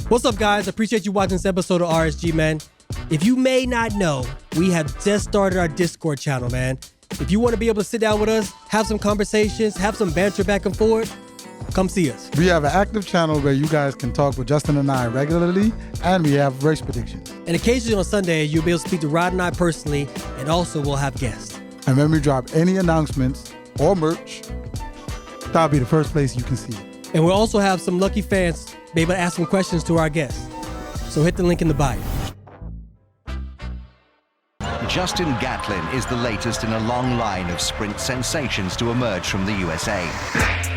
What's up, guys? Appreciate you watching this episode of RSG, man. If you may not know, we have just started our Discord channel, man. If you want to be able to sit down with us, have some conversations, have some banter back and forth, come see us. We have an active channel where you guys can talk with Justin and I regularly, and we have race predictions. And occasionally on Sunday, you'll be able to speak to Rod and I personally, and also we'll have guests. And when we drop any announcements or merch, that'll be the first place you can see it. And we'll also have some lucky fans be able to ask some questions to our guests. So hit the link in the bio. Justin Gatlin is the latest in a long line of sprint sensations to emerge from the USA.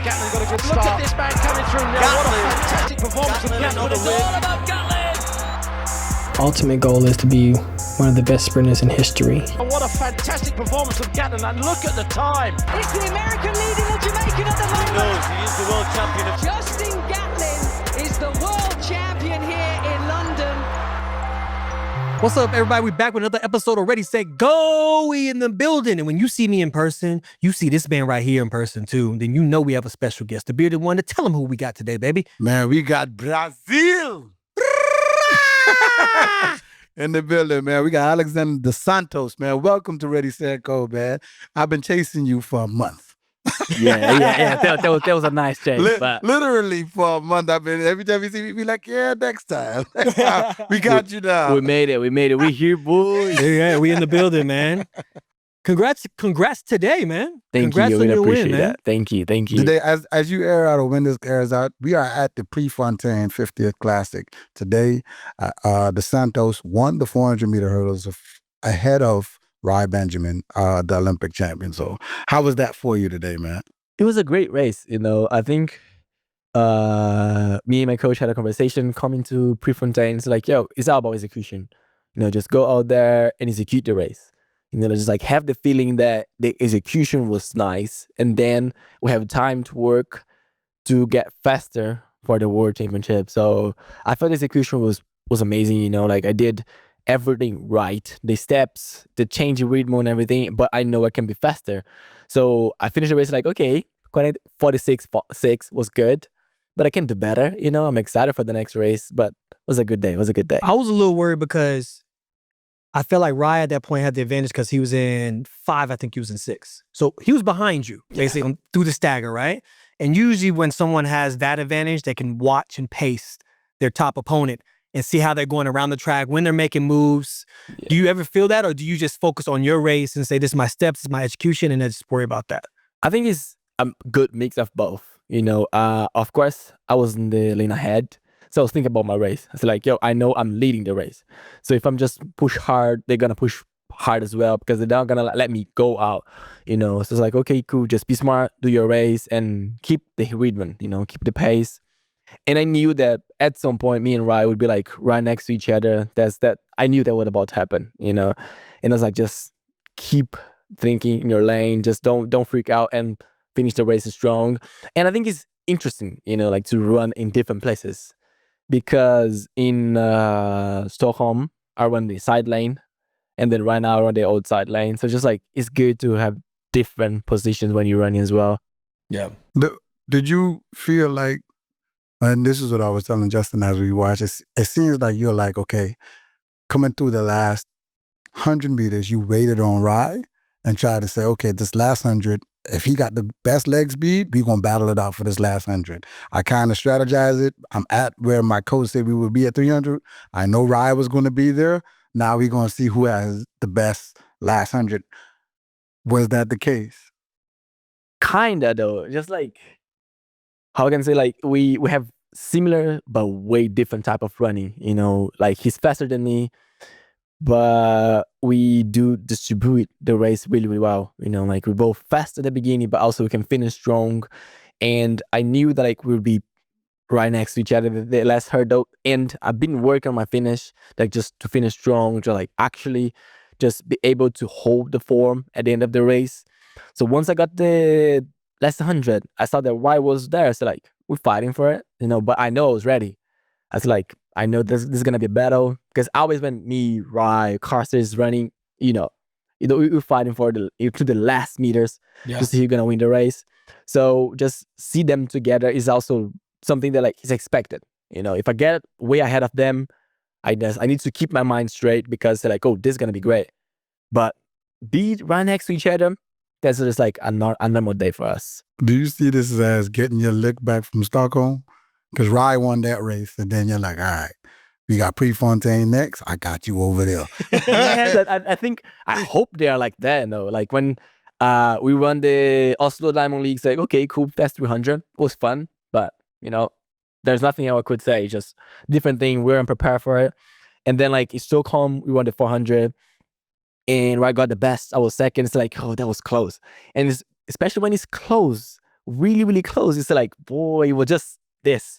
Gatlin got a good start. Look at this man coming through now. Gatlin. What a fantastic performance from Gatlin. It's all about Gatlin. Ultimate goal is to be one of the best sprinters in history. And what a fantastic performance from Gatlin. And look at the time. It's the American leading the Jamaican at the moment. He knows he is the world champion. Justin Gatlin is the world champion here in London. What's up, everybody? We're back with another episode of Ready, Set, Go. We in the building. And when you see me in person, you see this man right here in person too. Then you know we have a special guest, the bearded one. To tell him who we got today, baby. Man, we got Brazil in the building, man. We got Alison Dos Santos, man. Welcome to Ready, Set, Go, man. I've been chasing you for a month. Yeah. That was a nice change. But Literally for a month, I've been, every time you see me, be like, yeah, next time. We got you now. we made it. We here, boys. Yeah, we in the building, man. Congrats today, man. Thank Congrats you. on We your appreciate win, man. that. Thank you. Today, as you air out or when this airs out, we are at the Prefontaine 50th Classic. Today, the Santos won the 400-meter hurdles ahead of Rye Benjamin, the Olympic champion. So how was that for you today, man? It was a great race. I think me and my coach had a conversation coming to Prefontaine. It's like, yo, it's all about execution. Just go out there and execute the race. Just like have the feeling that the execution was nice, and then we have time to work to get faster for the world championship. So I thought the execution was amazing. Like I did everything right, the steps, the change in rhythm and everything, but I know I can be faster. So I finished the race like, okay, 46.6 was good, but I can do better. I'm excited for the next race, but it was a good day. I was a little worried because I felt like Rye at that point had the advantage because he was in 5, I think he was in 6. So he was behind you, basically, through the stagger, right? And usually when someone has that advantage, they can watch and pace their top opponent and see how they're going around the track, when they're making moves. Yeah. Do you ever feel that, or do you just focus on your race and say, this is my steps, this is my execution, and then just worry about that? I think it's a good mix of both. Of course, I was in the lane ahead, so I was thinking about my race. I was like, yo, I know I'm leading the race. So if I'm just push hard, they're going to push hard as well because they're not going to let me go out. So it's like, okay, cool, just be smart, do your race, and keep the rhythm, keep the pace. And I knew that at some point, me and Rye would be like right next to each other. I knew that was about to happen, And I was like, just keep thinking in your lane. Just don't freak out and finish the race strong. And I think it's interesting, like to run in different places. Because in Stockholm, I run the side lane. And then right now I run the outside lane. So just like, it's good to have different positions when you're running as well. Yeah. Did you feel like, and this is what I was telling Justin as we watch, it seems like you're like, okay, coming through the last 100 meters, you waited on Rye and tried to say, okay, this last 100, if he got the best leg speed, we're going to battle it out for this last 100. I kind of strategized it. I'm at where my coach said we would be at 300. I know Rye was going to be there. Now we're going to see who has the best last 100. Was that the case? Kinda though. Just like, how I can say, like we have similar but way different type of running. Like he's faster than me, but we do distribute the race really, really well. Like we're both fast at the beginning, but also we can finish strong. And I knew that like we'll be right next to each other the last hurdle. And I've been working on my finish, like just to finish strong, to like actually just be able to hold the form at the end of the race. So once I got the last 100, I saw that Rye was there. So like, we're fighting for it, but I know I was ready. I was like, I know this is going to be a battle. Because always when me, Rye, Carter is running, we're fighting for to the last meters to see who's going to win the race. So just see them together is also something that like is expected. You know, if I get way ahead of them, I need to keep my mind straight because they're like, oh, this is gonna be great. But be right next to each other, that's just like a normal day for us. Do you see this as getting your lick back from Stockholm? Because Rye won that race, and then you're like, all right, we got Prefontaine next. I got you over there. I think, I hope they are like that, you know? Like when we won the Oslo Diamond League, it's like, okay, cool, that's 300. It was fun, but, you know, there's nothing else I could say. Just different thing. We weren't prepared for it. And then like in Stockholm, we won the 400. And where I got the best, I was second. It's like, oh, that was close. And it's, especially when it's close, really, really close, it's like, boy, it was just this.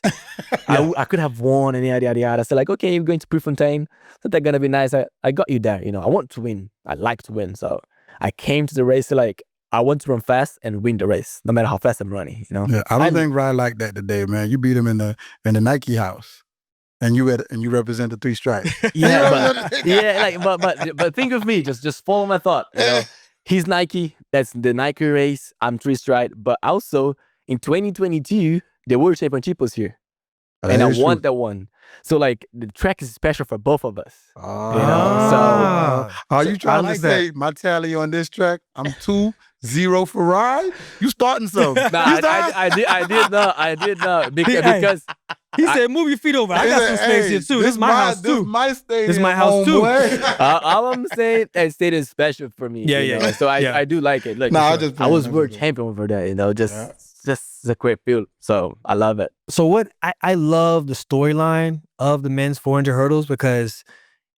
I could have won and yada, yada, yada. So like, okay, you're going to Prefontaine. So that's going to be nice. I got you there. You know, I want to win. I like to win. So I came to the race like, I want to run fast and win the race, no matter how fast I'm running, you know? Yeah, I don't think Rye like that today, man. You beat him in the Nike house. And you represent the 3 stripes. Yeah, but think of me. Just follow my thought. You know, he's Nike. That's the Nike race. I'm 3 stripe. But also in 2022, the World Championship was here, and I won that one. So like the track is special for both of us. You know, so are you trying like to say my tally on this track? I'm 2-0 for Rye. You starting something? Nah, I did not because. He said, move your feet over. I got some space here too. This is my house too. This is my house too. All I'm saying, that state is special for me. You know? So I do like it. Look, I was world champion over there. You know, just a great feel. So I love it. So what I love the storyline of the men's 400 hurdles because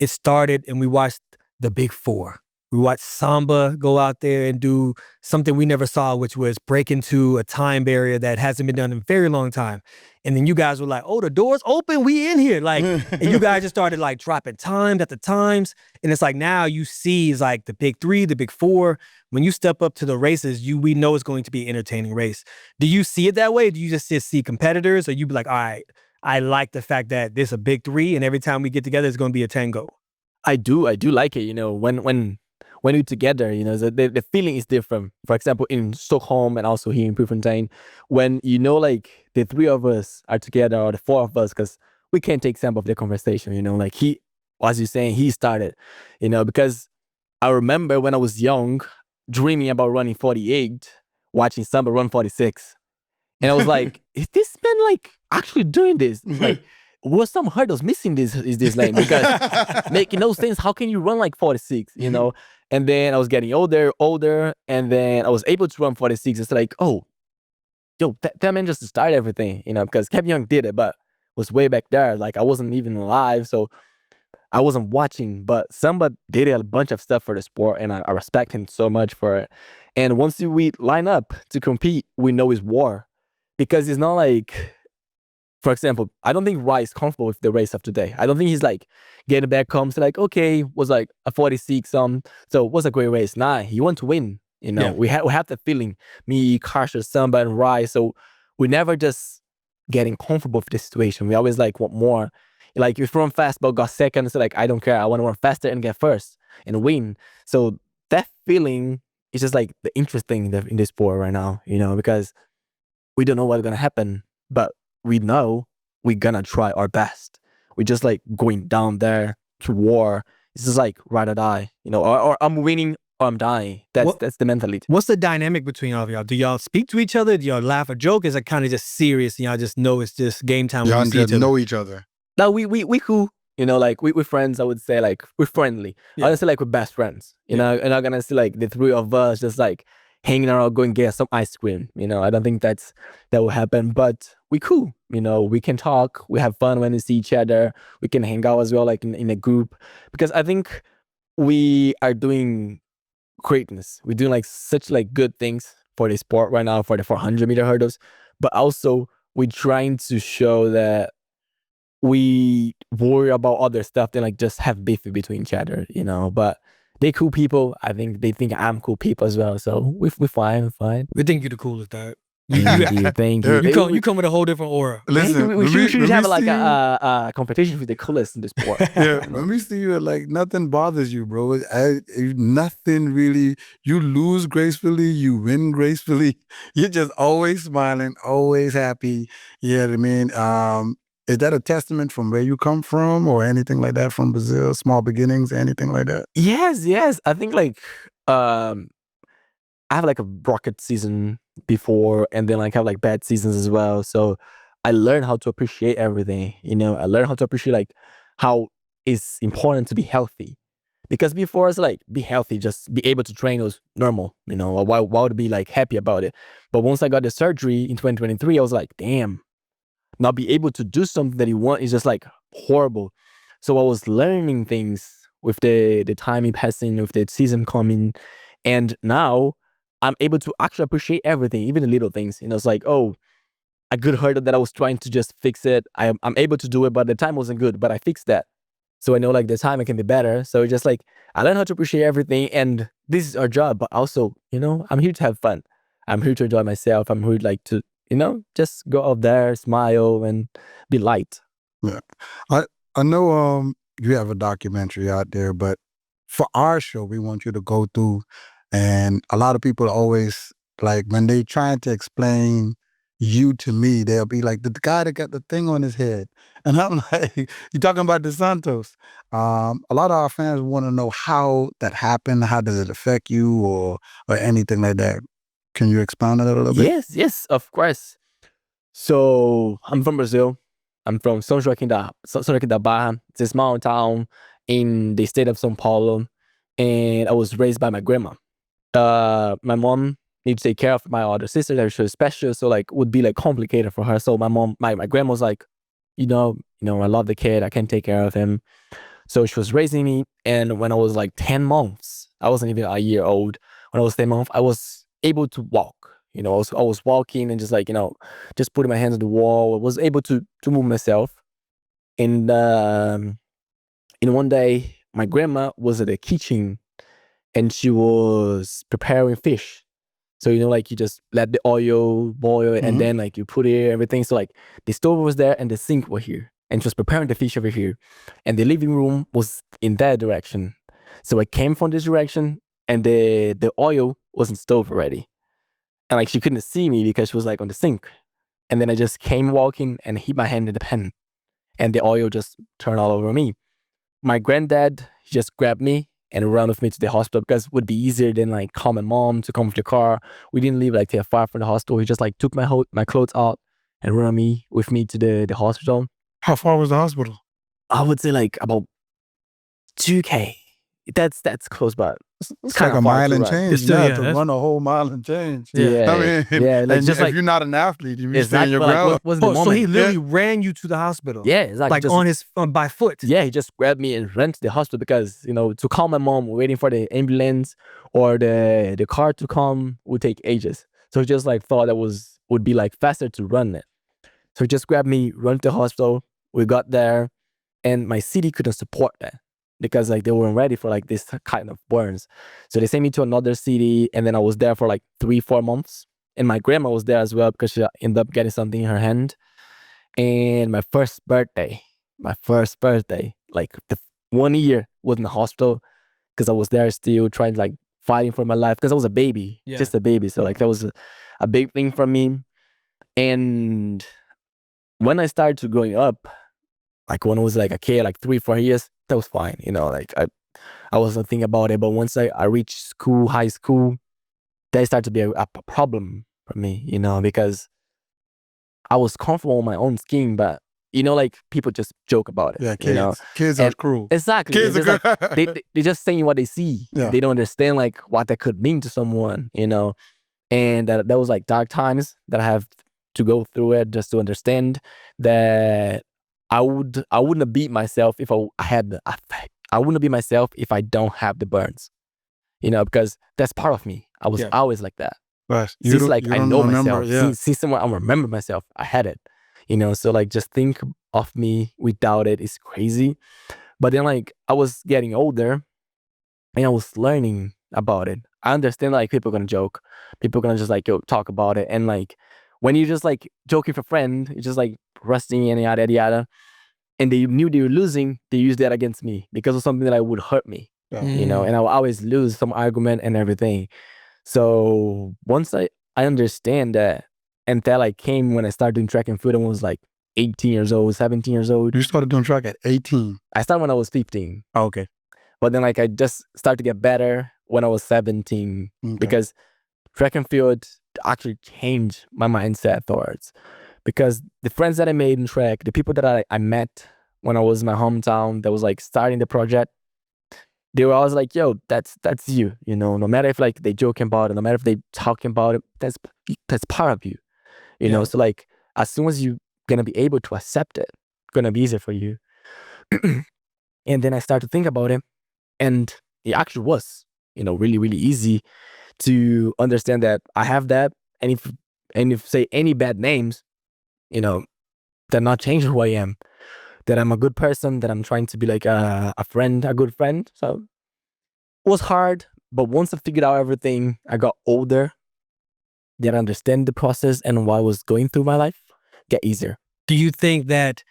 it started and we watched the big 4. We watched Samba go out there and do something we never saw, which was break into a time barrier that hasn't been done in a very long time. And then you guys were like, oh, the door's open, we in here. Like, and you guys just started like dropping times at the times. And it's like now you see it's like the big 3, the big 4. When you step up to the races, we know it's going to be an entertaining race. Do you see it that way? Do you just see competitors? Or you be like, all right, I like the fact that this is a big 3 and every time we get together, it's going to be a tango. I do like it. You know, when we're together, you know, the feeling is different. For example, in Stockholm and also here in Prefontaine, when you know, like the 3 of us are together or the 4 of us, because we can take some of the conversation, you know, like he, as you're saying, he started, you know, because I remember when I was young, dreaming about running 48, watching somebody run 46. And I was like, is this man like actually doing this? Like, was some hurdles missing this lane? Because making no sense. How can you run like 46, you know? And then I was getting older, and then I was able to run 46. It's like, oh, yo, that man just started everything, you know, because Kevin Young did it, but was way back there. Like, I wasn't even alive, so I wasn't watching, but somebody did a bunch of stuff for the sport, and I respect him so much for it. And once we line up to compete, we know it's war. Because it's not like, for example, I don't think Rye is comfortable with the race of today. I don't think he's like getting back home. So like, okay, was like a 46, so it was a great race. Nah, he want to win. You know, we have the feeling, me, Karsha, Samba, and Rye. So we never just getting comfortable with the situation. We always like want more. Like if you run fast but got second, it's like, I don't care. I want to run faster and get first and win. So that feeling is just like the interesting in this sport right now, you know, because we don't know what's gonna happen, but we know we're gonna try our best. We're just like going down there to war. It's just like ride or die, you know, or I'm winning or I'm dying. That's the mentality. What's the dynamic between all of y'all? Do y'all speak to each other? Do y'all laugh or joke? Is it kind of just serious and y'all just know it's just game time? Y'all just know each other. No, we cool. You know, like we're friends. I would say like we're friendly. I would say like we're best friends. You know, and I'm gonna see like the 3 of us just like hanging around, going get some ice cream. You know, I don't think that will happen, but we cool. You know, we can talk, we have fun when we see each other. We can hang out as well, like in a group, because I think we are doing greatness. We're doing like such like good things for the sport right now, for the 400-meter hurdles, but also we're trying to show that we worry about other stuff than like just have beef between each other, you know, but they cool people. I think they think I'm cool people as well. So we're fine. We think you're the coolest, dog. Thank you. You come with a whole different aura. Listen, we should have like a competition with the coolest in the sport. Yeah, let me see you. Like nothing bothers you, bro. Nothing really. You lose gracefully, you win gracefully. You're just always smiling, always happy. You know what I mean? is that a testament from where you come from or anything like that from Brazil, small beginnings, anything like that? Yes. I think like I have like a rocket season before, and then like have like bad seasons as well. So I learned how to appreciate everything. I learned how to appreciate like how it's important to be healthy. Because before it's like be healthy, just be able to train was normal. Why would be like happy about it? But once I got the surgery in 2023, I was like, damn, not be able to do something that you want is just like horrible. So I was learning things with the time passing, with the season coming, and now I'm able to actually appreciate everything, even the little things. It's like, oh, a good hurdle that I was trying to just fix it. I'm able to do it, but the time wasn't good, but I fixed that. So I know like the time it can be better. So just like I learned how to appreciate everything, and this is our job. But also, I'm here to have fun. I'm here to enjoy myself. I'm here like to, just go out there, smile, and be light. Yeah, I know you have a documentary out there, but for our show, we want you to go through, and a lot of people always like when they trying to explain you to me, they'll be like the guy that got the thing on his head, and I'm like, you talking about Dos Santos? A lot of our fans want to know how that happened. How does it affect you, or anything like that? Can you expound on that a little bit? Yes, of course. So I'm from Brazil. I'm from São Joaquim da Barra. It's a small town in the state of São Paulo, and I was raised by my grandma. My mom needed to take care of my older sister that she was special, so like would be like complicated for her. So my grandma was like, I love the kid, I can take care of him. So she was raising me, and when I was like 10 months, I wasn't even a year old. When I was 10 months, I was able to walk. I was walking and just like, just putting my hands on the wall. I was able to move myself. And one day, my grandma was at the kitchen and she was preparing fish. So, like you just let the oil boil and then like you put it, everything. So like the stove was there and the sink was here. And she was preparing the fish over here. And the living room was in that direction. So I came from this direction and the oil was in the stove already. And like she couldn't see me because she was like on the sink. And then I just came walking and hit my hand in the pan. And the oil just turned all over me. My granddad just grabbed me and ran with me to the hospital because it would be easier than like call my mom to come with the car. We didn't live like too far from the hospital. He just like took my clothes out and ran with me to the hospital. How far was the hospital? I would say like about 2K. That's close, but it's like a mile and change. It's still, you have to run a whole mile and change. Yeah, I mean, yeah. Like and just if you're not an athlete, you exactly, stay in your like, ground. what was the moment? So he literally ran you to the hospital. Yeah, exactly. Like just, on his by foot. Yeah, he just grabbed me and ran to the hospital because to call my mom, waiting for the ambulance or the car to come would take ages. So he just like thought that would be like faster to run it. So he just grabbed me, run to the hospital. We got there, and my city couldn't support that because like they weren't ready for like this kind of burns. So they sent me to another city, and then I was there for like 3-4 months. And my grandma was there as well because she ended up getting something in her hand. And my first birthday, like the 1 year was in the hospital because I was there still trying like fighting for my life because I was a baby, just a baby. So like that was a big thing for me. And when I started to growing up, like when I was like a kid, like 3-4 years, that was fine. Like I wasn't thinking about it. But once I reached high school, that started to be a problem for me, because I was comfortable in my own skin, but like people just joke about it. Yeah, kids. Kids are cruel. Exactly. Kids are like, they just saying what they see. Yeah. They don't understand like what that could mean to someone, And that was like dark times that I have to go through it just to understand that I wouldn't beat myself if I wouldn't beat myself if I don't have the burns, because that's part of me. I was always like that. But Since like I know myself, yeah. since someone I remember myself, I had it, So like just think of me without it is crazy. But then like I was getting older, and I was learning about it. I understand like people are gonna joke, people are gonna just like talk about it, and like when you just like joking with a friend, you're just like rusting and yada, and they knew they were losing, they used that against me because of something that would hurt me, and I would always lose some argument and everything. So once I understand that, and that like came when I started doing track and field and was like, 18 years old, 17 years old. You started doing track at 18. I started when I was 15. Oh, okay. But then like I just started to get better when I was 17 Okay. because track and field actually changed my mindset towards. Because the friends that I made in track, the people that I met when I was in my hometown that was like starting the project, they were always like, yo, that's you, you know, no matter if like they joking about it, no matter if they talking about it, that's part of you, you know? So like, as soon as you gonna be able to accept it, gonna be easier for you. And then I started to think about it, and it actually was, you know, really, really easy to understand that I have that. And if say any bad names, you know, they're not changing who I am, that I'm a good person, that I'm trying to be like a friend, a good friend. So it was hard, but once I figured out everything, I got older, then I understand the process and what I was going through my life, get easier. Do you think that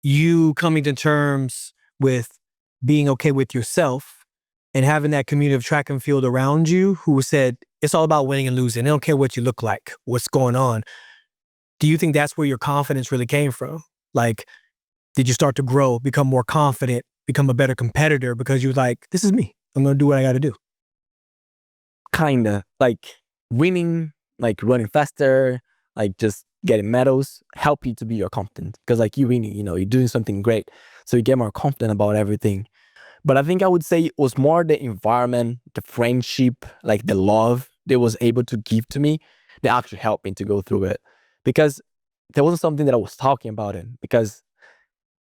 you coming to terms with being okay with yourself and having that community of track and field around you who said, it's all about winning and losing, they don't care what you look like, what's going on, do you think that's where your confidence really came from? Like, did you start to grow, become more confident, become a better competitor because you were like, this is me, I'm going to do what I got to do? Kinda. Like winning, like running faster, like just getting medals help you to be your confident. Because like you winning, you know, you're doing something great. So you get more confident about everything. But I think I would say it was more the environment, the friendship, like the love they was able to give to me that actually helped me to go through it. Because there wasn't something that I was talking about it. Because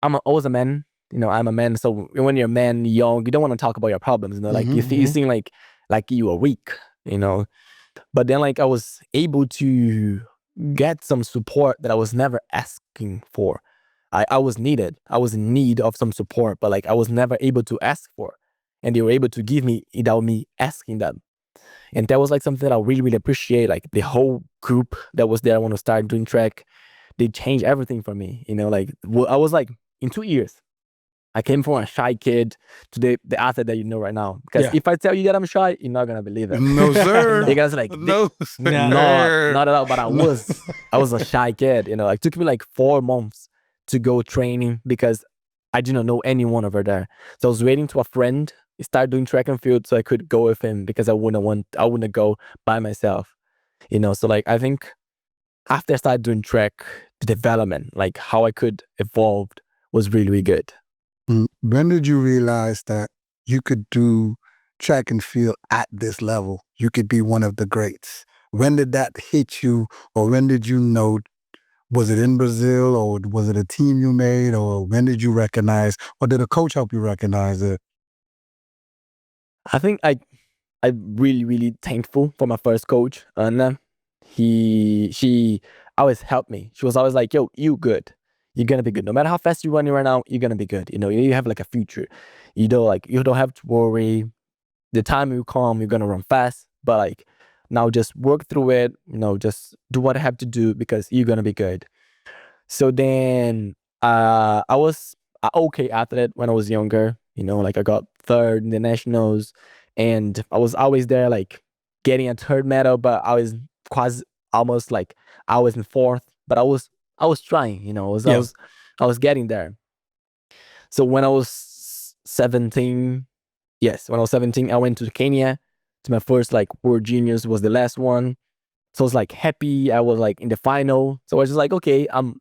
I was a man, you know, I'm a man. So when you're a man, young, you don't want to talk about your problems, you know, like you seem like you are weak, you know. But then like I was able to get some support that I was never asking for. I was needed. I was in need of some support, but like I was never able to ask for. And they were able to give me without me asking them. And that was like something that I really, really appreciate. Like the whole group that was there when I started doing track, they changed everything for me. You know, like I was like, in 2 years, I came from a shy kid to the athlete that you know right now. Because if I tell you that I'm shy, you're not gonna believe it. No, sir. Because like no, not at all. But I was a shy kid. You know, like it took me like 4 months to go training because I didn't know anyone over there. So I was waiting to a friend start doing track and field so I could go with him because I wouldn't go by myself. You know, so like I think after I started doing track, the development, like how I could evolve was really, really good. When did you realize that you could do track and field at this level? You could be one of the greats. When did that hit you, or when did you know? Was it in Brazil, or was it a team you made, or when did you recognize, or did a coach help you recognize it? I think I'm really, really thankful for my first coach, Anna. She always helped me. She was always like, yo, you good. You're gonna be good. No matter how fast you're running right now, you're gonna be good. You know, you have like a future. You don't have to worry. The time you come, you're gonna run fast. But like now just work through it, you know, just do what I have to do because you're gonna be good. So then I was an okay athlete when I was younger, you know, like I got third in the nationals and I was always there like getting a third medal, but I was quasi almost like I was in fourth, but I was trying, you know, I was getting there. So when I was 17, when I was 17, I went to Kenya to my first like World Juniors, was the last one. So I was like happy. I was like in the final. So I was just like, okay, I'm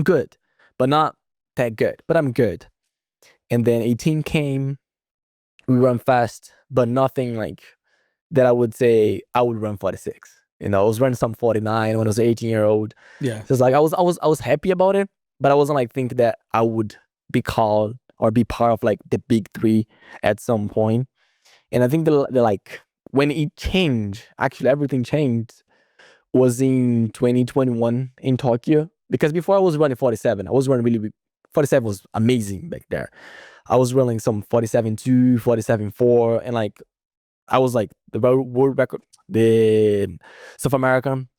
good, but not that good, but I'm good. And then 18 came, we run fast, but nothing like that I would say I would run 46. You know, I was running some 49 when I was an 18-year-old. Yeah. So it's like I was happy about it, but I wasn't like thinking that I would be called or be part of like the big three at some point. And I think the like when it changed, actually everything changed was in 2021 in Tokyo. Because before I was running 47, I was running really 47 was amazing back there. I was running some 47.2, 47.4, and like I was like the world record, the South American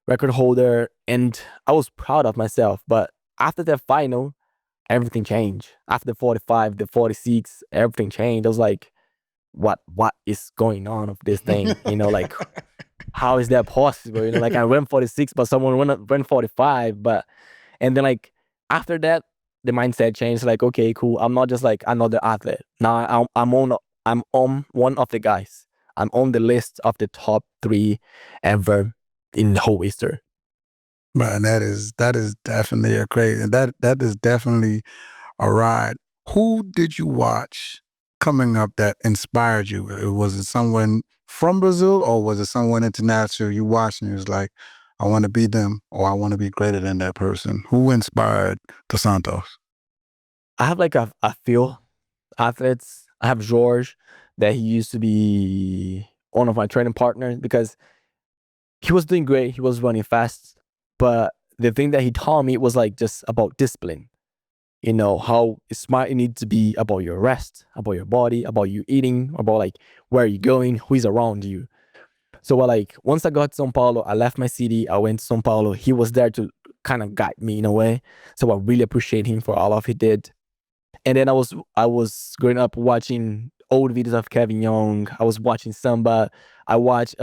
record holder, and I was proud of myself. But after that final, everything changed. After the 45, the 46, everything changed. I was like, what is going on of this thing? You know, like how is that possible? You know, like I ran 46, but someone ran 45, but And then like after that, the mindset changed. Like, okay, cool. I'm not just like another athlete. Now I'm on one of the guys. I'm on the list of the top 3 ever in the whole history. Man, that is definitely a crazy, and that is definitely a ride. Who did you watch coming up that inspired you? Was it someone from Brazil, or was it someone international you watched and you was like, I want to be them, or I want to be greater than that person? Who inspired Dos Santos? I have like a few athletes. I have George, that he used to be one of my training partners, because he was doing great. He was running fast. But the thing that he taught me was like just about discipline. You know, how smart you need to be about your rest, about your body, about you eating, about like where you're going, who is around you. So like once I got to São Paulo, I left my city, I went to São Paulo. He was there to kind of guide me in a way. So I really appreciate him for all of he did. And then I was growing up watching old videos of Kevin Young. I was watching Samba. I watched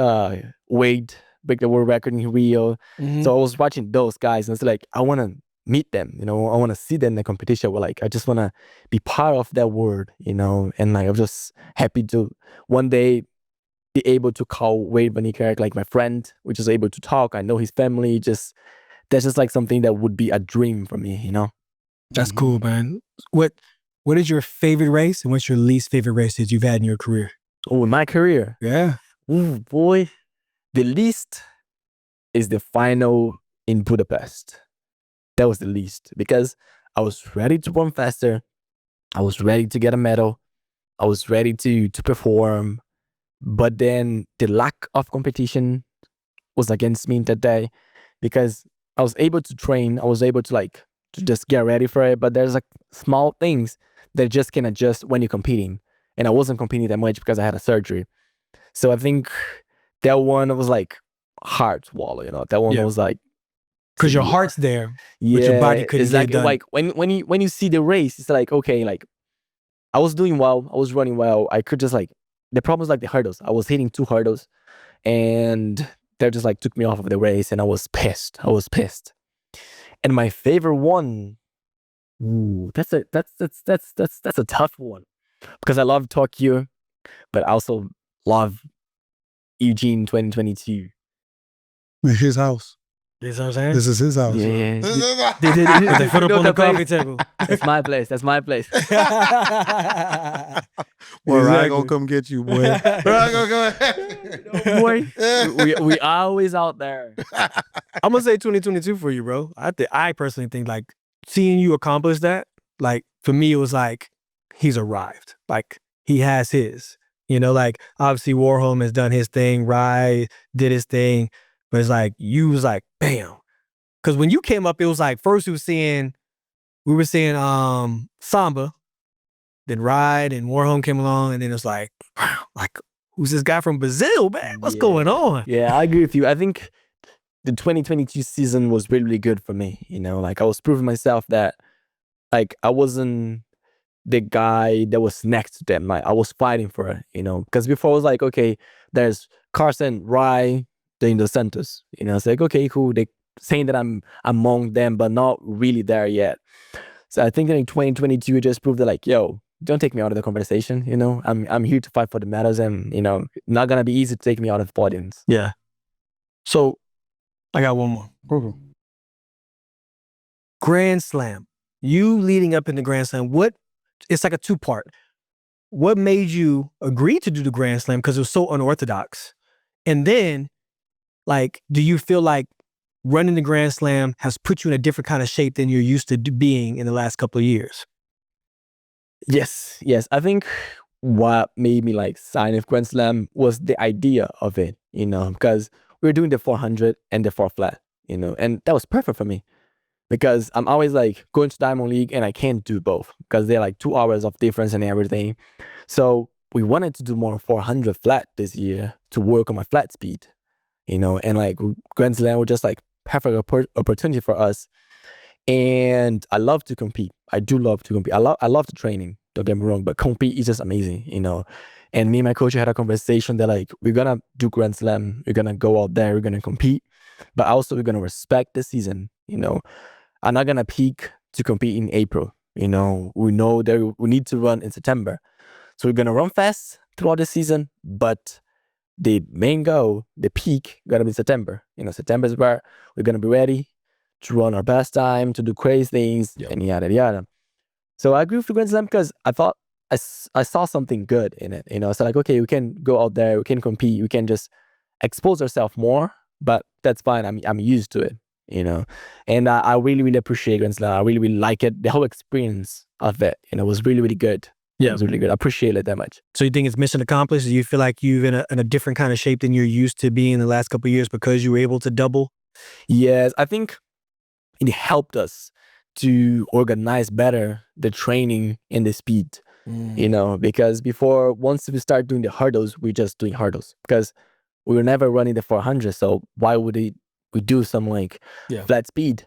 Wade break the world record in Rio. So I was watching those guys, and it's like I want to meet them. You know, I want to see them in the competition. But like I just want to be part of that world. You know, and like I'm just happy to one day be able to call Wade Van Niekerk like my friend, which is able to talk. I know his family. Just that's just like something that would be a dream for me. You know. That's cool, man. What is your favorite race, and what's your least favorite race that you've had in your career? Oh, in my career. Yeah. Ooh, boy. The least is the final in Budapest. That was the least, because I was ready to run faster. I was ready to get a medal. I was ready to perform. But then the lack of competition was against me that day, because I was able to train. I was able to like to just get ready for it. But there's like small things that just can adjust when you're competing. And I wasn't competing that much because I had a surgery. So I think that one was like hard to swallow, you know. That one was like, because your heart's there, but yeah, your body couldn't it's get like, it done. like when you see the race, it's like, okay, like I was doing well, I was running well. I could just like, the problem was like the hurdles. I was hitting 2 hurdles, and they just like took me off of the race, and I was pissed. And my favorite one, ooh, that's a tough one, because I love Tokyo, but I also love Eugene 2022. His house. You know what I'm saying? This is his house. Yeah. They put up on the coffee table. That's my place. That's my place. Boy, Ryan gonna come get you, boy. Ryan gonna come. Boy, we always out there. I'm gonna say 2022 for you, bro. I personally think like seeing you accomplish that, like for me, it was like he's arrived. Like he has his. You know, like obviously Warholm has done his thing, Rye did his thing, but it's like you was like bam. Because when you came up, it was like first we were seeing Samba, then Ride and Warholm came along, and then it was like, wow, like who's this guy from Brazil, man? What's going on? Yeah, I agree with you. I think the 2022 season was really good for me. You know, like I was proving myself that like I wasn't the guy that was next to them. Like I was fighting for it, you know, because before I was like, okay, there's Carson, Rye, then Dos Santos. You know, it's like, okay, cool. They saying that I'm among them, but not really there yet. So I think that in 2022, it just proved that like, yo, don't take me out of the conversation. You know, I'm here to fight for the medals, and you know, not gonna be easy to take me out of podiums. Yeah. So I got one more. Mhm. Grand Slam. You leading up in the Grand Slam, it's like a 2-part. What made you agree to do the Grand Slam? Because it was so unorthodox. And then, like, do you feel like running the Grand Slam has put you in a different kind of shape than you're used to being in the last couple of years? Yes. I think what made me like sign with Grand Slam was the idea of it, you know, because we were doing the 400 and the 4 flat, you know, and that was perfect for me. Because I'm always like going to Diamond League and I can't do both because they're like 2 hours of difference and everything. So we wanted to do more 400 flat this year to work on my flat speed, you know, and like Grand Slam was just like perfect opportunity for us. And I love to compete. I do love to compete. I love the training, don't get me wrong, but compete is just amazing, you know. And me and my coach had a conversation that like, we're gonna do Grand Slam, we're gonna go out there, we're gonna compete, but also we're gonna respect the season, you know. are not gonna peak to compete in April. We know that we need to run in September. So we're gonna run fast throughout the season, but the main goal, the peak, gonna be September. September is where we're gonna be ready to run our best time, to do crazy things, and yada yada. So I agree with the Grand Slam because I thought I saw something good in it. So like, okay, we can go out there, we can compete, we can just expose ourselves more, but that's fine. I'm used to it. And I really, really appreciate Grand Slam. I really, really like it. The whole experience of it, was really, really good. Yeah, it was really good. I appreciate it that much. So you think it's mission accomplished? Do you feel like you're in a different kind of shape than you're used to being the last couple of years because you were able to double? Yes, I think it helped us to organize better the training and the speed. Because before, once we start doing the hurdles, we're just doing hurdles because we were never running the 400. So why would we do some flat speed?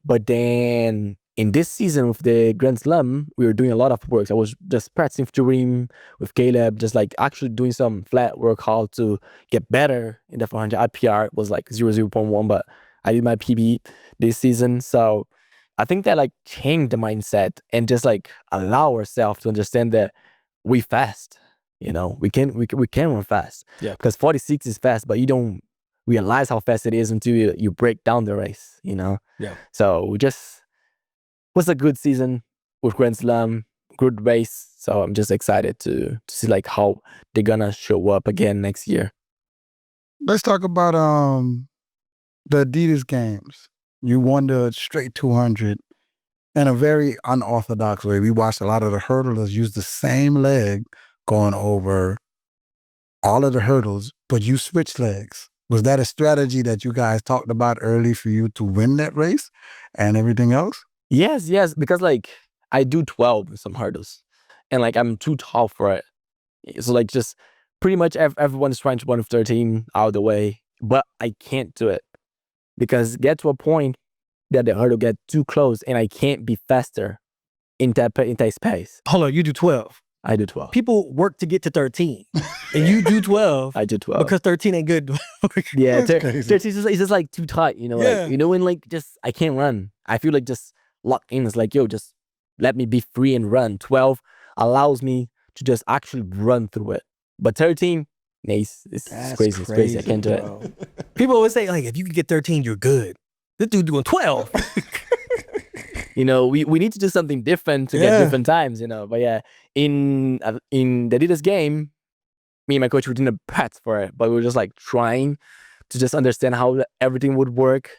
But then in this season with the Grand Slam, we were doing a lot of work. I was just practicing with Dream, with Caleb, just actually doing some flat work how to get better in the 400. IPR was 0.1, but I did my PB this season. So I think that changed the mindset and just allow ourselves to understand that we fast. We can run fast. Yeah. Because 46 is fast, but you don't realize how fast it is until you break down the race. Yeah. So was a good season with Grand Slam, good race. So I'm just excited to see how they're gonna show up again next year. Let's talk about the Adidas Games. You won the straight 200 in a very unorthodox way. We watched a lot of the hurdlers use the same leg going over all of the hurdles, but you switched legs. Was that a strategy that you guys talked about early for you to win that race and everything else? Yes, because I do 12 with some hurdles, and I'm too tall for it. So just pretty much everyone's trying to run with 13 out of the way, but I can't do it because get to a point that the hurdle get too close and I can't be faster in that space. Hold on, you do 12. I do 12. People work to get to 13, and you do 12. I do 12 because 13 ain't good. Yeah, 13 is just too tight. Yeah. When just I can't run. I feel just locked in. It's yo, just let me be free and run. 12 allows me to just actually run through it. But 13, it's crazy. It's crazy. I can't do it. People always say if you can get 13, you're good. This dude doing 12. We need to do something different to get different times. But yeah, in the Adidas game, me and my coach were doing a practice for it, but we were just trying to just understand how everything would work,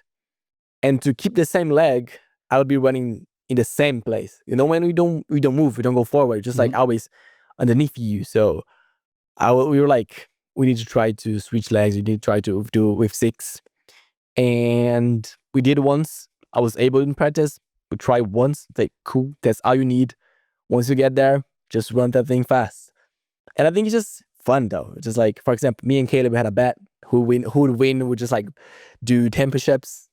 and to keep the same leg, I would be running in the same place. When we don't move, we don't go forward, just always underneath you. So we were we need to try to switch legs. We need to try to do it with 6, and we did once. I was able in practice. We try once. Cool. That's all you need. Once you get there, just run that thing fast. And I think it's just fun though. Just for example, me and Caleb had a bet who would win. We just do 10 push-ups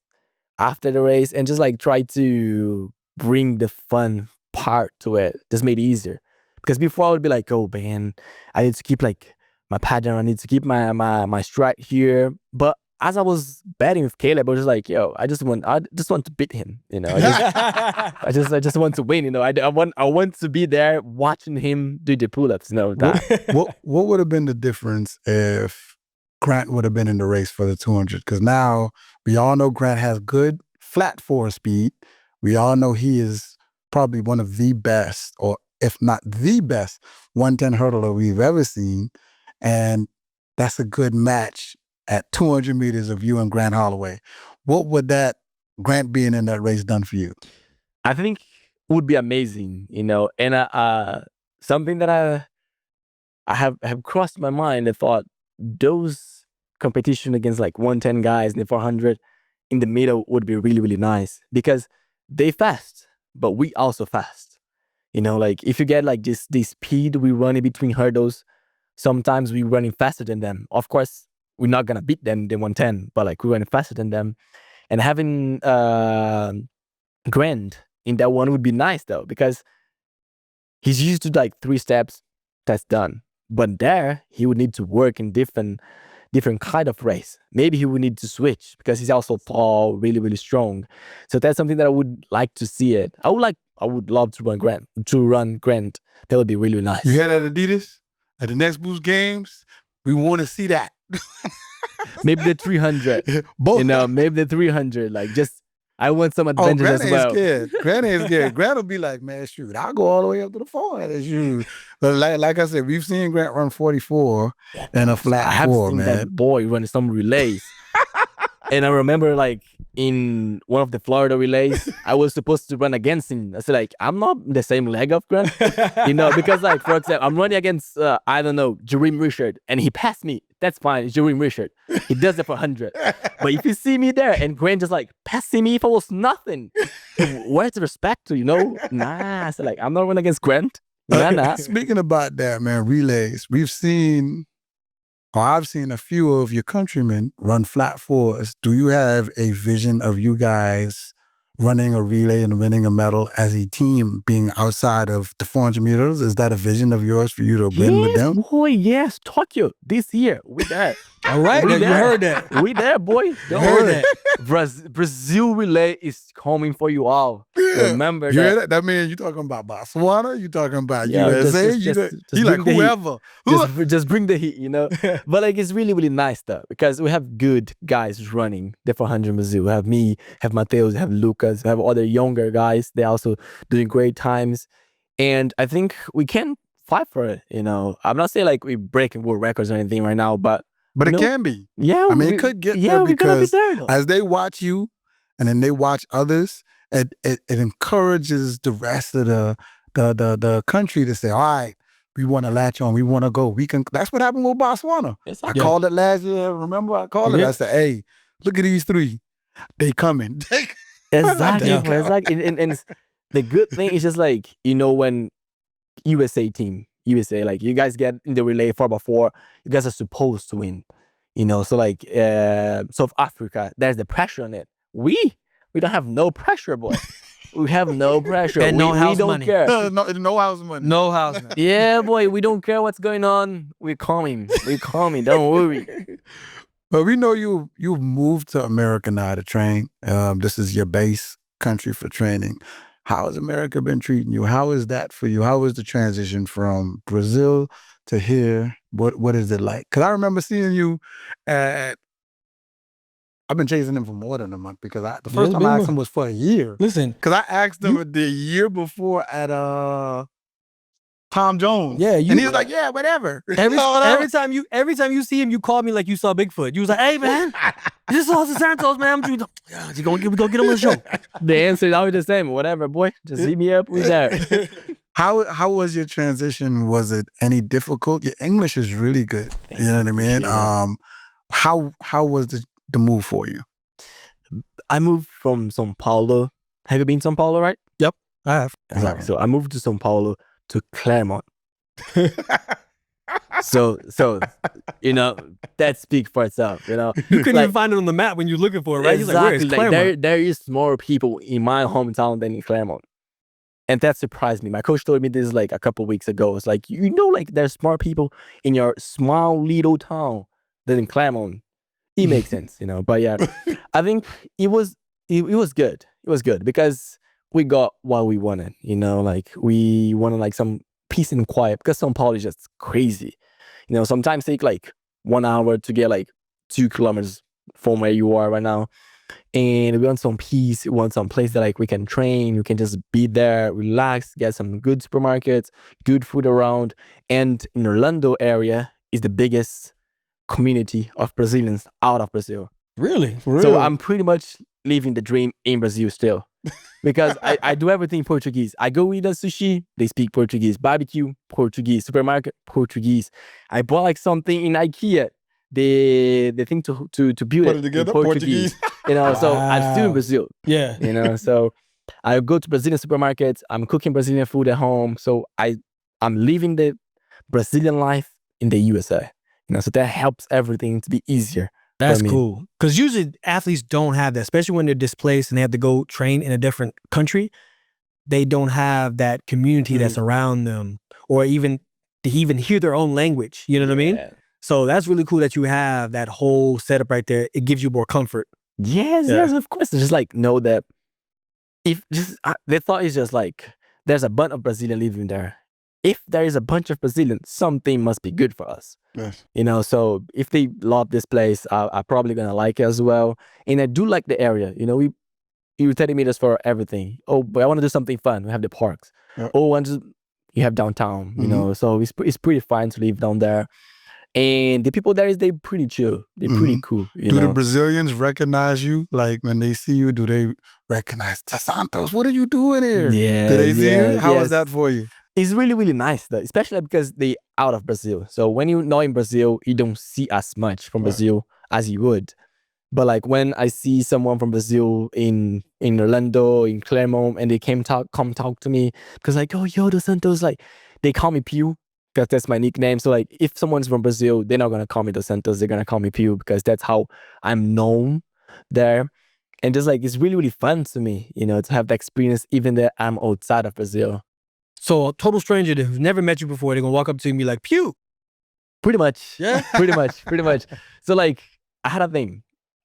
after the race and just try to bring the fun part to it. Just made it easier. Because before I would be oh man, I need to keep my pattern. I need to keep my stride here. But as I was betting with Caleb, I was just yo, I just want to beat him. I just want to win. I want to be there watching him do the pull-ups. What would have been the difference if Grant would have been in the race for the 200? Because now we all know Grant has good flat forward speed. We all know he is probably one of the best, or if not the best, 110 hurdler we've ever seen, and that's a good match at 200 meters of you and Grant Holloway. What would that Grant being in that race done for you? I think it would be amazing, and something that I have crossed my mind. I thought those competition against 110 guys in the 400 in the middle would be really, really nice because they fast, but we also fast. If you get this speed we run in between hurdles, sometimes we running faster than them. Of course, we're not gonna beat them the 110, but we're running faster than them. And having Grant in that one would be nice though, because he's used to 3 steps, that's done. But there he would need to work in different different kind of race. Maybe he would need to switch because he's also tall, really, really strong. So that's something that I would like to see it. I would love to run Grant. That would be really nice. You hear that, Adidas? At the next Boost Games, we want to see that. Maybe the 300. Both. Maybe the 300. Like, just, I want some adventures Grant as well. ain't scared. Grant ain't scared. Grant will be like, man, shoot, I'll go all the way up to the 400. Shoot. But like I said, we've seen Grant run 44 and a flat I have 4, seen man. that boy run some relays. And I remember, like, in one of the Florida relays, I was supposed to run against him. I said, like, I'm not the same leg of Grant. Because, like, for example, I'm running against, I don't know, Jareem Richard, and he passed me. That's fine, it's Jareem Richard. He does it for 100. But if you see me there, and Grant just, like, passing me if I was nothing, where's the respect to, Nah, I said, like, I'm not running against Grant. Nah. Speaking about that, man, relays, I've seen a few of your countrymen run flat 4s. Do you have a vision of you guys running a relay and winning a medal as a team, being outside of the 400 meters? Is that a vision of yours for you to win with them? Boy, yes. Tokyo this year. We there. All right, We you there. heard that. We there, boy. Don't heard worry. Brazil relay is coming for you all. Remember You hear that. that? That means you talking about Botswana, you talking about Yeah, USA, just you like bring the heat. whoever. Just bring the heat, But like, it's really, really nice though, because we have good guys running the 400 Brazil. We have me, have Mateus, have Lucas, we have other younger guys. They're also doing great times. And I think we can fight for it, I'm not saying like we're breaking world records or anything right now, but It can be. yeah, I mean, it could get there we're gonna be because there, though. as they watch you and then they watch others, it encourages the rest of the country to say, all right, we want to latch on, we want to go. We can. That's what happened with Botswana. I called it last year. Remember, I called it. I said, hey, look at these 3. They coming. Exactly. And the good thing is just like, when USA, like you guys get in the relay 4x4, you guys are supposed to win. So like South Africa, there's the pressure on it. We don't have no pressure, boy. We have no pressure. And no house we don't money. care. no house money. No house. Man. Yeah, boy, we don't care what's going on. We're coming. Don't worry. But we know you've moved to America now to train. This is your base country for training. How has America been treating you? How is that for you? How was the transition from Brazil to here? What is it like? Because I remember seeing you at, I've been chasing him for more than a month because the first time I asked him was for a year. Listen, Because I asked him the year before at Tom Jones. Yeah, and he was like, yeah, whatever. every time you see him, you call me like you saw Bigfoot. You was like, hey man, this is Alison Santos, man. We gonna get him on the show. The answer is always the same. Whatever, boy. Just hit me up. We there. How was your transition? Was it any difficult? Your English is really good. You know what I mean? Yeah. How was the move for you? I moved from São Paulo. Have you been to São Paulo, right? Yep, I have. Exactly. So I moved to São Paulo to Claremont. so that speaks for itself. You couldn't even find it on the map when you're looking for it, right? Exactly. He's like, where is Claremont? There is more people in my hometown than in Claremont. And that surprised me. My coach told me this like a couple weeks ago. It's like, like there's more people in your small little town than in Claremont. It makes sense, But yeah, I think it was good. It was good because we got what we wanted, like we wanted like some peace and quiet because São Paulo is just crazy. Sometimes take like 1 hour to get like 2 kilometers from where you are right now. And we want some peace. We want some place that like we can train. You can just be there, relax, get some good supermarkets, good food around. And in Orlando area is the biggest community of Brazilians out of Brazil. Really? For real? So I'm pretty much living the dream in Brazil still. Because I do everything in Portuguese. I go eat a sushi, they speak Portuguese. Barbecue, Portuguese. Supermarket, Portuguese. I bought like something in IKEA. The thing to build Put it it together, in Portuguese. So I'm still in Brazil. Yeah. So I go to Brazilian supermarkets. I'm cooking Brazilian food at home. So I'm living the Brazilian life in the USA. So that helps everything to be easier. That's cool. Because usually athletes don't have that, especially when they're displaced and they have to go train in a different country. They don't have that community that's around them, or even to even hear their own language. You know what I mean? So that's really cool that you have that whole setup right there. It gives you more comfort. Yes, Yeah. yes, of course. Just like know that if just the thought is just like there's a bunch of Brazilian living there. If there is a bunch of Brazilians, something must be good for us. Yes. You know, so if they love this place, I'm probably gonna like it as well. And I do like the area. You know, you were telling me this for everything. Oh, but I want to do something fun. We have the parks. Yep. Oh, you have downtown. You know, so it's pretty fun to live down there. And the people there they pretty chill. They're pretty cool. You Do know? the Brazilians recognize you? Like when they see you, do they recognize Dos Santos? What are you doing here? Yeah. Do they see you? How yes. is that for you? It's really, really nice though, especially because they out of Brazil. So when you're not in Brazil, you don't see as much from Brazil as you would. But like when I see someone from Brazil in Orlando, in Clermont, and they come talk to me, because like, oh, yo, Dos Santos, like they call me Pew, because that's my nickname. So like if someone's from Brazil, they're not gonna call me Dos Santos, they're gonna call me Pew, because that's how I'm known there. And just like it's really, really fun to me, you know, to have the experience even that I'm outside of Brazil. So a total stranger that who's never met you before, they're gonna walk up to you and be like, Pew. Pretty much. Yeah. Pretty much. So like I had a thing.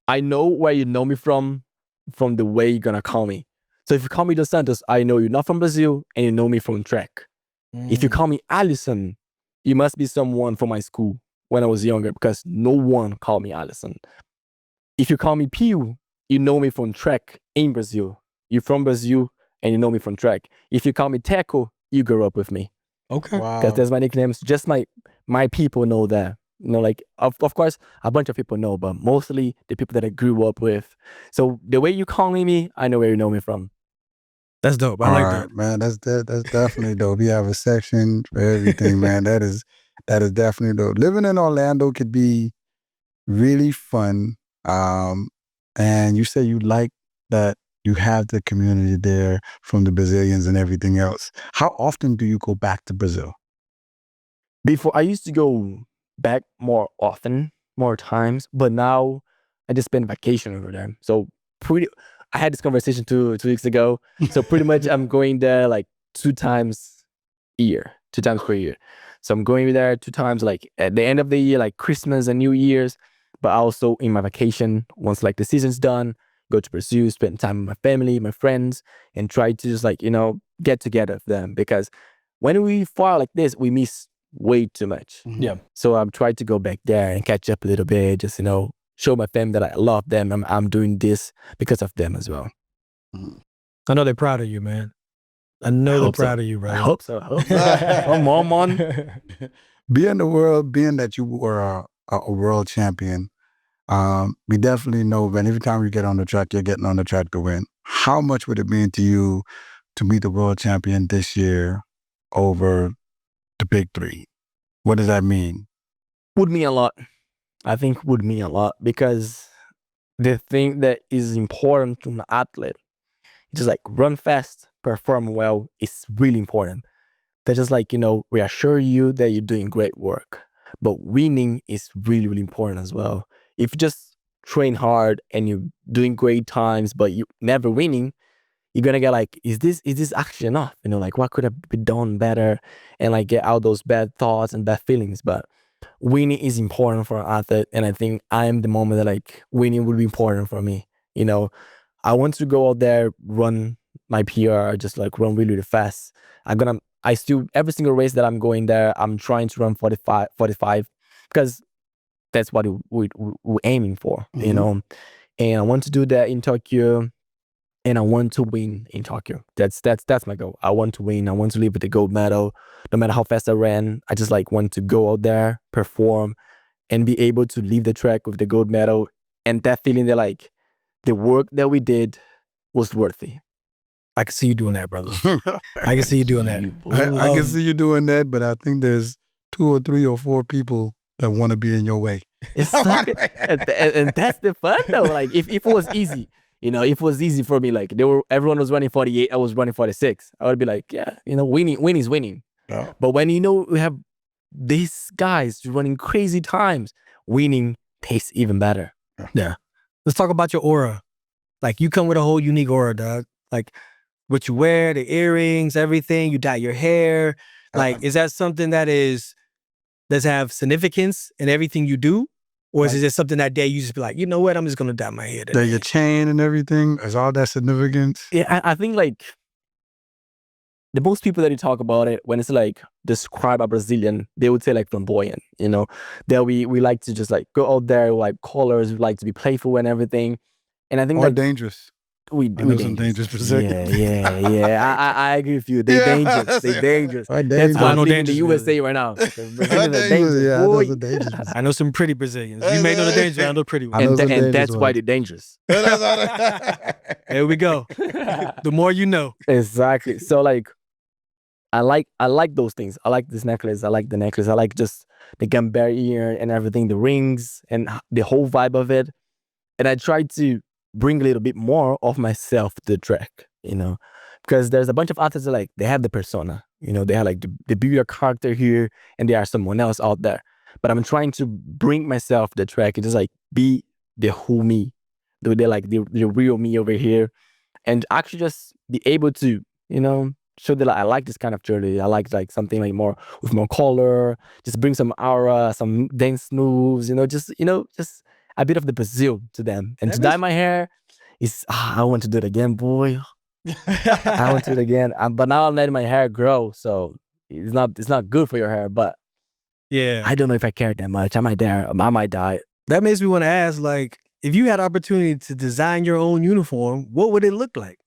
I know where you know me from the way you're gonna call me. So if you call me Dos Santos, I know you're not from Brazil and you know me from track. If you call me Alison, you must be someone from my school when I was younger, because no one called me Alison. If you call me Pew, you know me from track in Brazil. You're from Brazil and you know me from track. If you call me Teco, you grew up with me. Okay. Because that's my nickname. Just my people know that. You know, like of course a bunch of people know, but mostly the people that I grew up with. So the way you calling me, I know where you know me from. That's dope. I like that. Man. That's definitely dope. We have a section for everything, man. That is definitely dope. Living in Orlando could be really fun. And you say you like that you have the community there from the Brazilians and everything else. How often do you go back to Brazil? Before I used to go back more often, more times, but now I just spend vacation over there. So I had this conversation 2 weeks ago. So pretty much I'm going there like 2 times a year, 2 times per year. So I'm going there 2 times like at the end of the year, like Christmas and New Year's, but also in my vacation, once like the season's done, go to Brazil, spend time with my family, my friends, and try to just like, you know, get together with them, because when we far like this, we miss way too much. Yeah. So I'm trying to go back there and catch up a little bit, just, you know, show my family that I love them. I'm doing this because of them as well. I know they're proud of you, man. I know they're proud of you, bro. I hope so. Come on, man. Being that you were a world champion, we definitely know, man, every time you get on the track, you're getting on the track to win. How much would it mean to you to meet the world champion this year over the big three? What does that mean? Would mean a lot. I think would mean a lot, because the thing that is important to an athlete, just like run fast, perform well, is really important. That just like, you know, reassure you that you're doing great work. But winning is really, really important as well. If you just train hard and you're doing great times, but you never winning, you're gonna get like, is this actually enough? You know, like what could have been done better, and like get out those bad thoughts and bad feelings. But winning is important for an athlete, and I think I'm the moment that like winning would be important for me. You know, I want to go out there, run my PR, just like run really, really fast. I still, every single race that I'm going there, I'm trying to run 45, because that's what we're aiming for, you know. And I want to do that in Tokyo, and I want to win in Tokyo. That's my goal. I want to win. I want to leave with the gold medal. No matter how fast I ran, I just like want to go out there, perform, and be able to leave the track with the gold medal, and that feeling that like the work that we did was worthy. I can see you doing that, brother. I can see you doing that. I can see you doing that, but I think there's 2 or 3 or 4 people that want to be in your way. It's and that's the fun though. Like if it was easy, you know, if it was easy for me, like everyone was running 48, I was running 46. I would be like, yeah, you know, winning is winning. Yeah. But when you know we have these guys running crazy times, winning tastes even better. Yeah. Let's talk about your aura. Like you come with a whole unique aura, dog. Like what you wear, the earrings, everything, you dye your hair. Like, is that something that is does it have significance in everything you do? Or is it just something that day you just be like, you know what, I'm just going to dye my hair today? Your chain and everything, is all that significance? Yeah, I think like the most people that you talk about it, when it's like describe a Brazilian, they would say like flamboyant, you know, that we like to just like go out there, like colors, we like to be playful and everything. And I think Or like dangerous. we know some dangerous Brazilians. Yeah. I agree with you. They're dangerous. They're dangerous. That's why I'm living in the USA right now. Brazilians are dangerous. Yeah, I know boy. some dangerous. I know some pretty Brazilians. You may know the dangerous, I know the pretty I know ones. some And dangerous that's why ones. they're dangerous. There we go. The more you know. Exactly. So like, I like those things. I like this necklace. I like the necklace. I like just the gambare ear and everything, the rings and the whole vibe of it. And I try to bring a little bit more of myself to the track, you know, because there's a bunch of artists that like, they have the persona, you know, they have like the bigger character here and they are someone else out there. But I'm trying to bring myself to the track and just like be the whole me, they're like the real me over here, and actually just be able to, you know, show that like, I like this kind of jewelry. I like something like more with more color, just bring some aura, some dance moves, you know, just a bit of the Brazil to them. And to dye my hair is, I want to do it again, boy. I want to do it again. But now I'm letting my hair grow, so it's not good for your hair. But Yeah. I don't know if I care that much. I might dye it. That makes me want to ask, like, if you had opportunity to design your own uniform, what would it look like?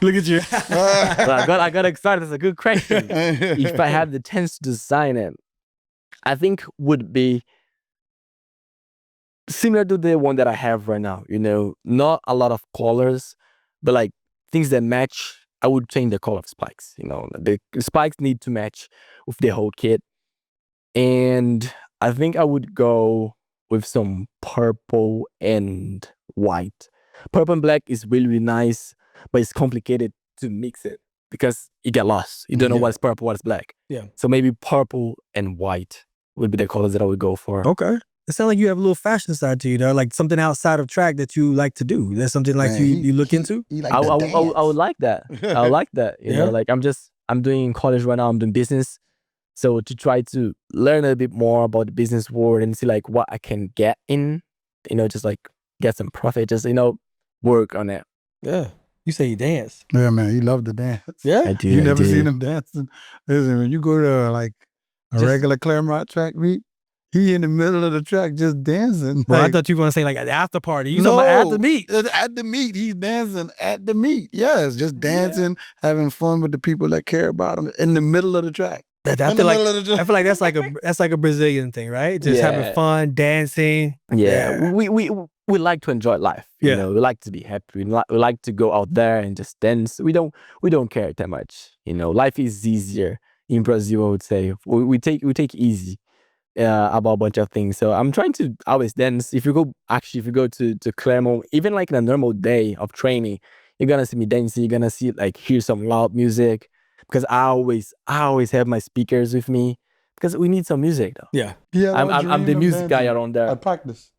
Look at you. I got excited. That's a good question. If I had the chance to design it, I think would be similar to the one that I have right now, you know, not a lot of colors, but like things that match. I would change the color of spikes, you know, the spikes need to match with the whole kit. And I think I would go with some purple and white. Purple and black is really, really nice, but it's complicated to mix it because you get lost. You don't know what's purple, what's black. Yeah. So maybe purple and white would be the colors that I would go for. Okay. It sounds like you have a little fashion side to you, though, like something outside of track that you like to do. That's something like you look into? I would like that. I would like that. You know, like I'm doing college right now. I'm doing business. So to try to learn a bit more about the business world and see like what I can get in, you know, just like get some profit, just, you know, work on it. Yeah. You say you dance. Yeah, man, you love to dance. Yeah. I do. You never do. seen him dancing. Listen, when you go to like a regular Claremont track meet, he in the middle of the track just dancing. Well, like, I thought you were going to say like at the after party. You no, talking about at the meet. At the meet, he's dancing at the meet. Yes, just dancing, having fun with the people that care about him in the middle of the track. I feel like that's like a Brazilian thing, right? Just having fun, dancing. Yeah. We like to enjoy life. You know, we like to be happy. We like to go out there and just dance. We don't care that much. You know, life is easier in Brazil, I would say. We take easy about a bunch of things. So I'm trying to always dance. If you go to Claremont, even like in a normal day of training, you're gonna see me dancing. You're gonna hear some loud music. Because I always have my speakers with me because we need some music though. Yeah. I'm the music guy around there. I practice.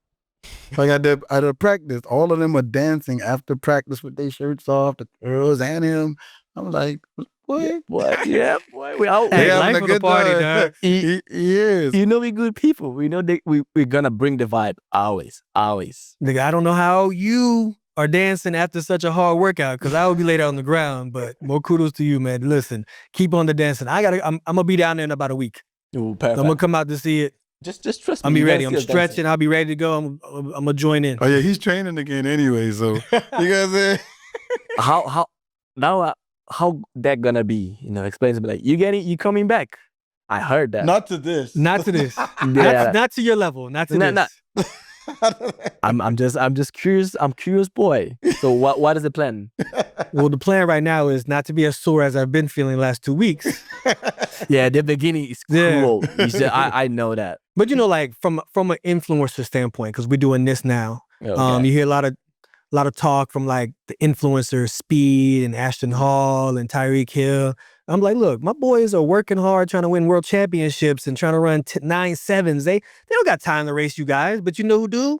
Like at the practice, all of them are dancing after practice with their shirts off, the girls and him. I'm like, what? What? Yeah, boy. We out Hey, there. life of the party, dog. He is. You know we good people. We know we're gonna bring the vibe always. Nigga, I don't know how you are dancing after such a hard workout because I would be laid out on the ground, but more kudos to you, man. Listen, keep on the dancing. I'm gonna be down there in about a week. Ooh, perfect. So I'm gonna come out to see it. Just trust me. I'll be ready. I'm stretching. I'll be ready to go. I'm gonna join in. Oh yeah, he's training again anyway. So you guys say how that gonna be? You know, explain to me like you coming back. I heard that. not to this. Not to this. Yeah. Not to your level. Not to this. I'm just curious. I'm curious, boy. So what is the plan? Well, the plan right now is not to be as sore as I've been feeling the last 2 weeks. Yeah, the beginning is cruel. You said, I know that. But you know, like from an influencer standpoint, because we're doing this now, Okay. you hear a lot of talk from like the influencers, Speed and Ashton Hall and Tyreek Hill. I'm like, look, my boys are working hard trying to win world championships and trying to run 9.7s. They don't got time to race you guys, but you know who do?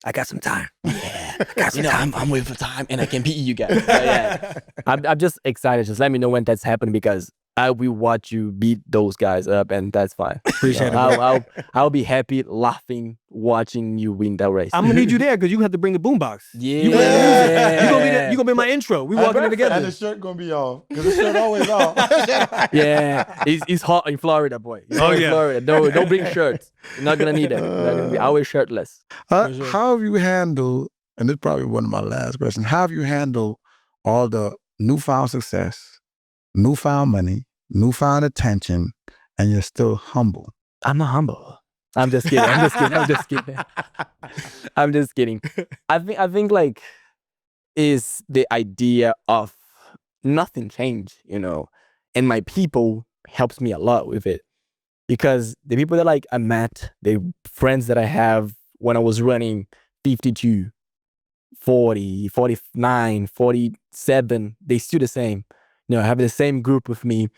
I got some time. Yeah, I got some time. I'm waiting for time, and I can beat you guys. Yeah. I'm just excited. Just let me know when that's happening because I will watch you beat those guys up, and that's fine. Appreciate it, bro. I'll be happy laughing watching you win that race. I'm gonna need you there because you have to bring the boombox. Yeah. You play music. You gonna be my intro. We walking in together. And the shirt gonna be off because the shirt always off. Yeah, it's hot in Florida, boy. It's hot in Florida. Don't bring shirts. You're not gonna need it. You're not gonna be always shirtless. How have you handled? And this is probably one of my last questions. How have you handled all the newfound success, newfound money, newfound attention, and you're still humble? I'm not humble. I'm just kidding. I'm just kidding. I'm just kidding. I think like is the idea of nothing change, and my people helps me a lot with it, because the people that like I met, the friends that I have when I was running 52, 40, 49, 47, they still the same. I have the same group with me,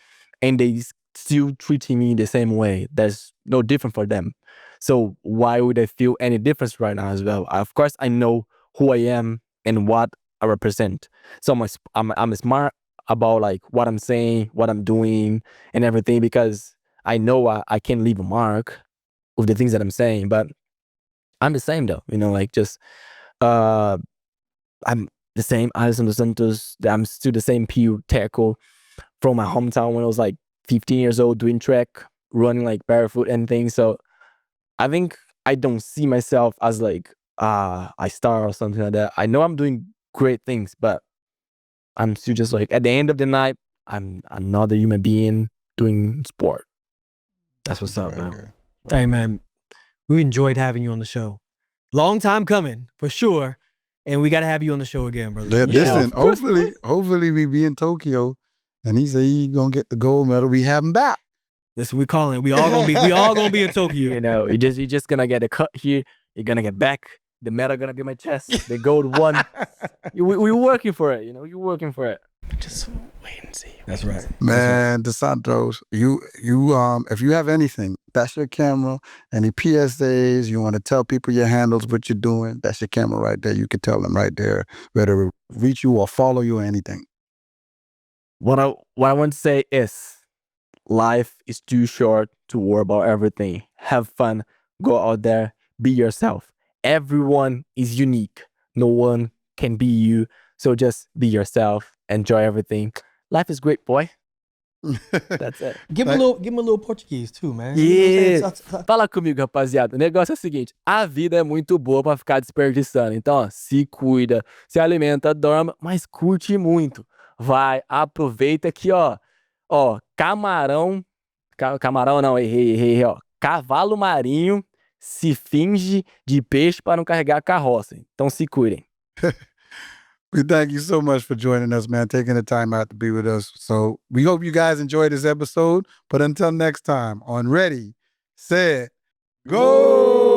and they still treating me the same way. There's no different for them. So why would I feel any difference right now as well? Of course, I know who I am and what I represent. So I'm smart about like what I'm saying, what I'm doing, and everything, because I know I can leave a mark with the things that I'm saying. But I'm the same though, like just I'm the same Alison Dos Santos. I'm still the same PU tackle from my hometown when I was like 15 years old, doing track, running like barefoot and things. So I think I don't see myself as like a star or something like that. I know I'm doing great things, but I'm still just like, at the end of the night, I'm another human being doing sport. That's what's up, man. Hey, man, we enjoyed having you on the show. Long time coming, for sure. And we got to have you on the show again, brother. Listen, hopefully we be in Tokyo, and he said he's gonna get the gold medal. We have him back. Listen, we calling it. We all gonna be in Tokyo. You're just gonna get a cut here. You're gonna get back. The medal gonna be my chest. The gold one. We're working for it. You're working for it. Just wait and see. That's right, Man. Dos Santos, you if you have anything, that's your camera. Any PSAs, you want to tell people your handles, what you're doing, that's your camera right there. You can tell them right there whether to reach you or follow you or anything. What I want to say is, life is too short to worry about everything. Have fun. Go out there. Be yourself. Everyone is unique. No one can be you. So just be yourself. Enjoy everything. Life is great, boy. That's it. Give him a little Portuguese too, man. Yeah. Fala comigo, rapaziada. O negócio é o seguinte: a vida é muito boa pra ficar desperdiçando. Então, ó, se cuida, se alimenta, dorme, mas curte muito. Vai, aproveita que, ó, camarão não, errei, ó. Cavalo marinho se finge de peixe para não carregar a carroça. Então se cuidem. We thank you so much for joining us, man, taking the time out to be with us. So we hope you guys enjoyed this episode. But until next time, on Ready, Set, Go!